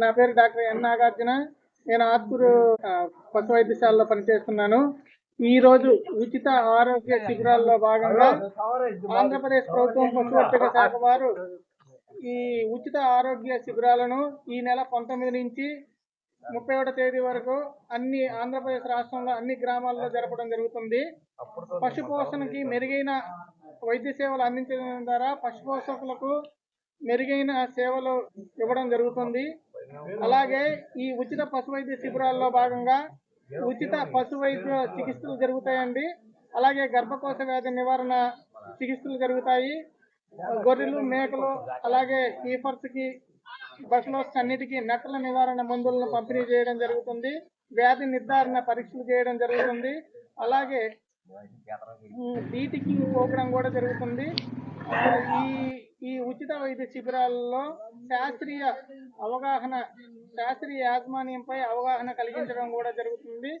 నా పేరు doctor N Nagarjuna. నేను ఆత్కూరు పశు వైద్యశాలలో పనిచేస్తున్నాను. ఈ రోజు ఉచిత ఆరోగ్య శిబిరాల్లో భాగంగా ఆంధ్రప్రదేశ్ ప్రభుత్వం పశువర్ధక శాఖ వారు ఈ ఉచిత ఆరోగ్య శిబిరాలను ఈ నెల 19 నుంచి 31వ తేదీ వరకు అన్ని ఆంధ్రప్రదేశ్ రాష్ట్రంలో అన్ని గ్రామాల్లో జరపడం జరుగుతుంది. పశు పోషణకి మెరుగైన వైద్య సేవలు అందించడం ద్వారా పశు పోషకులకు మెరుగైన సేవలు ఇవ్వడం జరుగుతుంది. అలాగే ఈ ఉచిత పశు వైద్య శిబిరాల్లో భాగంగా ఉచిత పశు వైద్య చికిత్సలు జరుగుతాయండి. అలాగే గర్భకోశ వ్యాధి నివారణ చికిత్సలు జరుగుతాయి. గొర్రెలు, మేకలు, అలాగే ఈఫర్స్ కి, బఫెలోస్ అన్నిటికీ నట్టల నివారణ మందులను పంపిణీ చేయడం జరుగుతుంది. వ్యాధి నిర్ధారణ పరీక్షలు చేయడం జరుగుతుంది. అలాగే డీటికింగ్ ప్రోగ్రాం కూడా జరుగుతుంది. ఈ ఉచిత వైద్య శిబిరాలలో శాస్త్రీయ యాజమాన్యంపై అవగాహన కలిగించడం కూడా జరుగుతుంది.